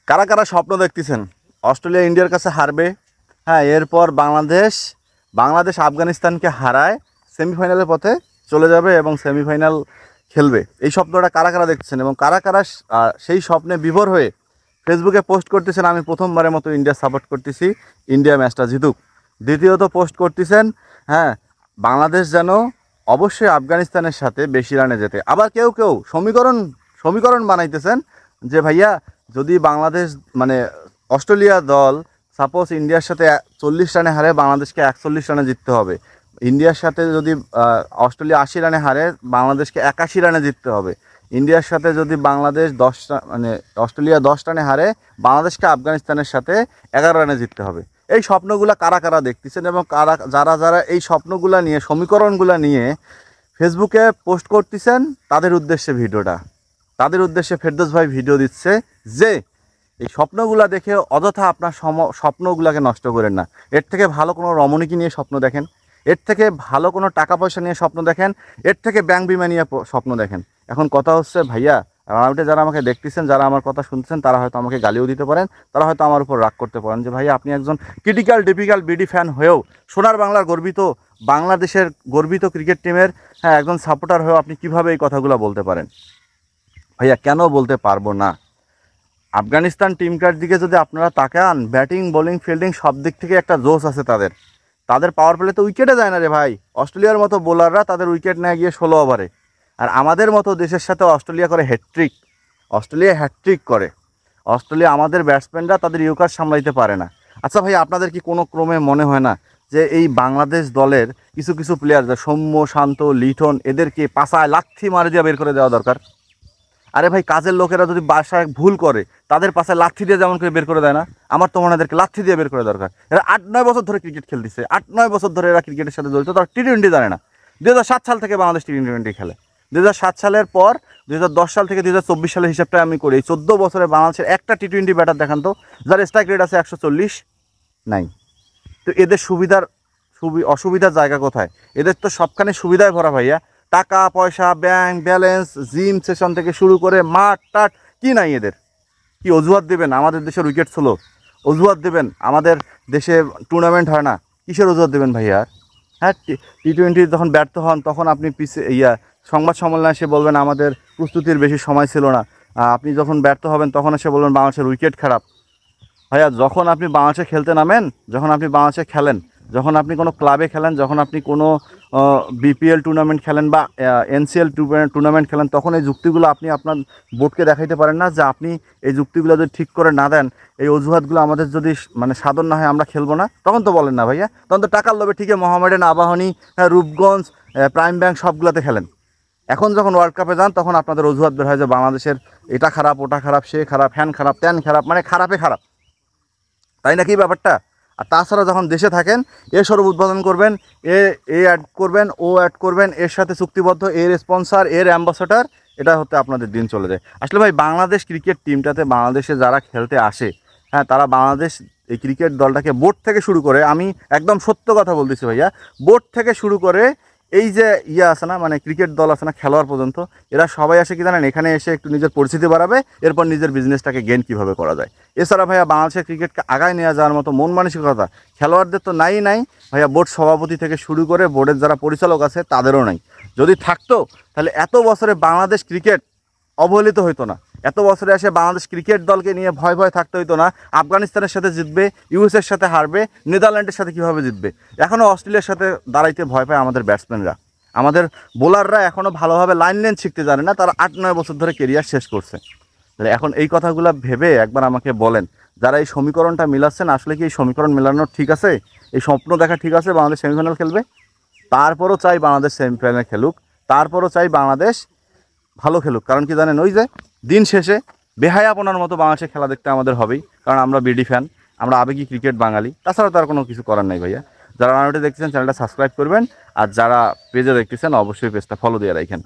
কারা কারা স্বপ্ন দেখতেছেন অস্ট্রেলিয়া ইন্ডিয়ার কাছে হারবে? হ্যাঁ, এরপর বাংলাদেশ আফগানিস্তানকে হারায় সেমিফাইনালের পথে চলে যাবে এবং সেমিফাইনাল খেলবে। এই স্বপ্নটা কারা কারা দেখতেছেন এবং কারা কারা সেই স্বপ্নে বিভোর হয়ে ফেসবুকে পোস্ট করতেছেন আমি প্রথমবারের মতো ইন্ডিয়া সাপোর্ট করতেছি, ইন্ডিয়া ম্যাচটা জিতুক। দ্বিতীয়ত পোস্ট করতেছেন হ্যাঁ, বাংলাদেশ যেন অবশ্যই আফগানিস্তানের সাথে বেশি রানে যেতে। আবার কেউ কেউ সমীকরণ বানাইতেছেন যে ভাইয়া যদি বাংলাদেশ মানে অস্ট্রেলিয়া দল সাপোজ ইন্ডিয়ার সাথে 40 রানে হারে, বাংলাদেশকে 41 রানে জিততে হবে। ইন্ডিয়ার সাথে যদি অস্ট্রেলিয়া 80 রানে হারে, বাংলাদেশকে 81 রানে জিততে হবে। ইন্ডিয়ার সাথে যদি বাংলাদেশ অস্ট্রেলিয়া 10 রানে হারে, বাংলাদেশকে আফগানিস্তানের সাথে 11 রানে জিততে হবে। এই স্বপ্নগুলা কারা কারা দেখতেছেন এবং যারা এই স্বপ্নগুলা নিয়ে সমীকরণগুলা নিয়ে ফেসবুকে পোস্ট করতেছেন তাদের উদ্দেশ্যে ফেরদৌস ভাই ভিডিও দিচ্ছে যে এই স্বপ্নগুলা দেখে অযথা আপনার স্বপ্নগুলাকে নষ্ট করেন না। এর থেকে ভালো কোনো রমণীকে নিয়ে স্বপ্ন দেখেন, এর থেকে ভালো কোনো টাকা পয়সা নিয়ে স্বপ্ন দেখেন, এর থেকে ব্যাংক বিমা নিয়ে স্বপ্ন দেখেন। এখন কথা হচ্ছে ভাইয়া, রানাউটে যারা আমাকে দেখতেছেন, যারা আমার কথা শুনছেন, তারা হয়তো আমাকে গালিও দিতে পারেন, তারা হয়তো আমার উপর রাগ করতে পারেন যে ভাইয়া আপনি একজন টিপিক্যাল বিডি ফ্যান হয়েও, সোনার বাংলার বাংলাদেশের গর্বিত ক্রিকেট টিমের একজন সাপোর্টার হয়েও আপনি কিভাবে এই কথাগুলো বলতে পারেন? ভাইয়া কেন বলতে পারবো না? আফগানিস্তান টিমটার দিকে যদি আপনারা তাকান, ব্যাটিং বোলিং ফিল্ডিং সব দিক থেকে একটা জোশ আছে তাদের পাওয়ার প্লে তো উইকেটে যায় না রে ভাই। অস্ট্রেলিয়ার মতো বোলাররা তাদের উইকেট নেয় গিয়ে 16 ওভারে, আর আমাদের মতো দেশের সাথে অস্ট্রেলিয়া করে হ্যাটট্রিক করে। অস্ট্রেলিয়া আমাদের ব্যাটসম্যানরা তাদের ইয়র্কার সামলাইতে পারে না। আচ্ছা ভাই, আপনাদের কি কোনো ক্রমে মনে হয় না যে এই বাংলাদেশ দলের কিছু প্লেয়ার, সৌম্য, শান্ত, লিটন, এদেরকে পাছায় লাথি মারে দিয়ে বের করে দেওয়া দরকার? আরে ভাই, কাজের লোকেরা যদি বাসায় ভুল করে তাদের পাশে লাথি দিয়ে যেমন করে বের করে দেয় না, আমার তো মনে হয় এদেরকে লাথি দিয়ে বের করে দরকার। এরা 8-9 বছর ধরে ক্রিকেট খেলতেছে, 8-9 বছর ধরে এরা ক্রিকেটের সাথে জড়িত, তারা টি-20 জানে না। 2007 সাল থেকে বাংলাদেশ টি-20 খেলে। 2007 সালের পর 2010 সাল থেকে 2024 সালের হিসাবটা আমি করি, এই 14 বছরে বাংলাদেশের একটা টি-20 ব্যাটার দেখান তো যার স্ট্রাইক রেট আছে 140 নাই। তো এদের অসুবিধার জায়গা কোথায়? এদের তো সবখানে সুবিধায় ভরা ভাইয়া, টাকা পয়সা, ব্যাংক ব্যালেন্স, জিম সেশন থেকে শুরু করে মাঠ টাট কি নাই এদের? কি অজুহাত দেবেন আমাদের দেশের উইকেট স্লো? অজুহাত দেবেন আমাদের দেশে টুর্নামেন্ট হয় না? কিসের অজুহাত দেবেন ভাইয়া? হ্যাঁ, টি-20 যখন ব্যর্থ হন তখন আপনি সংবাদ সম্মেলনে এসে বলবেন আমাদের প্রস্তুতির বেশি সময় ছিল না। আপনি যখন ব্যর্থ হবেন তখন এসে বলবেন বাংলাদেশের উইকেট খারাপ। ভাইয়া, যখন আপনি বাংলাদেশে খেলতে নামেন, যখন আপনি বাংলাদেশে খেলেন, যখন আপনি কোনো ক্লাবে খেলেন, যখন আপনি কোনো বিপিএল টুর্নামেন্ট খেলেন বা এনসিএল টুর্নামেন্ট খেলেন, তখন এই যুক্তিগুলো আপনি আপনার বোর্ডকে দেখাইতে পারেন না যে আপনি এই যুক্তিগুলো যদি ঠিক করে না দেন, এই অজুহাতগুলো আমাদের যদি সাধন না হয় আমরা খেলবো না, তখন তো বলেন না ভাইয়া। তখন তো টাকার লোভে ঠিকই মোহামেডান, আবাহনী, রূপগঞ্জ, প্রাইম ব্যাংক সবগুলোতে খেলেন। এখন যখন ওয়ার্ল্ড কাপে যান তখন আপনাদের অজুহাত বের হয় যে বাংলাদেশের এটা খারাপ, ওটা খারাপ, সে খারাপ, হ্যান খারাপ, ত্যান খারাপ, খারাপে খারাপ, তাই নাকি ব্যাপারটা? আর তাছাড়া যখন দেশে থাকেন, এ সরব উদ্বোধন করবেন, এ অ্যাড করবেন, ও অ্যাড করবেন, এর সাথে চুক্তিবদ্ধ, এর স্পন্সার, এর অ্যাম্বাসেডর, এটা হতে আপনাদের দিন চলে যায়। আসলে ভাই, বাংলাদেশ ক্রিকেট টিমটাতে বাংলাদেশে যারা খেলতে আসে, হ্যাঁ, তারা বাংলাদেশ এই ক্রিকেট দলটাকে বোর্ড থেকে শুরু করে, আমি একদম সত্য কথা বলতেছি ভাইয়া, বোর্ড থেকে শুরু করে এই যে আছে না, ক্রিকেট দল আছে না, খেলোয়াড় পর্যন্ত, এরা সবাই আসে কি জানেন, এখানে এসে একটু নিজের পরিচিতি বাড়াবে, এরপর নিজের বিজনেসটাকে গেইন কীভাবে করা যায়। এছাড়া ভাইয়া বাংলাদেশের ক্রিকেটকে আগায় নিয়ে যাওয়ার মতো মন মানসিকতা খেলোয়াড়দের তো নাই ভাইয়া। বোর্ড সভাপতি থেকে শুরু করে বোর্ডের যারা পরিচালক আছে তাদেরও নাই। যদি থাকতো তাহলে এত বছরে বাংলাদেশ ক্রিকেট অবহেলিত হইতো না, এত বছরে এসে বাংলাদেশ ক্রিকেট দলকে নিয়ে ভয় থাকতে হইতো না। আফগানিস্তানের সাথে জিতবে, ইউএসের সাথে হারবে, নেদারল্যান্ডের সাথে কীভাবে জিতবে, এখনও অস্ট্রেলিয়ার সাথে দাঁড়াইতে ভয় পায় আমাদের ব্যাটসম্যানরা। আমাদের বোলাররা এখনও ভালোভাবে লাইন শিখতে জানে না, তারা 8-9 বছর ধরে কেরিয়ার শেষ করছে। তাহলে এখন এই কথাগুলো ভেবে একবার আমাকে বলেন, যারা এই সমীকরণটা মিলাচ্ছেন, আসলে কি এই সমীকরণ মেলানো ঠিক আছে? এই স্বপ্ন দেখা ঠিক আছে বাংলাদেশ সেমিফাইনাল খেলবে? তারপরও চাই বাংলাদেশ সেমিফাইনাল খেলুক, তারপরও চাই বাংলাদেশ ভালো খেলুক। কারণ কি জানেন, ওই যে দিন শেষে বেহায়াপনার মতো বাংলাদেশে খেলা দেখতে আমাদের হবেই, কারণ আমরা বিডি ফ্যান, আমরা আবেগী ক্রিকেট বাঙালি। তাছাড়া তার কোনো কিছু করার নাই ভাইয়া। যারা রানাউটে দেখতেছেন চ্যানেলটা সাবস্ক্রাইব করবেন, আর যারা পেজে দেখতেছেন অবশ্যই পেজটা ফলো দিয়ে রাখেন।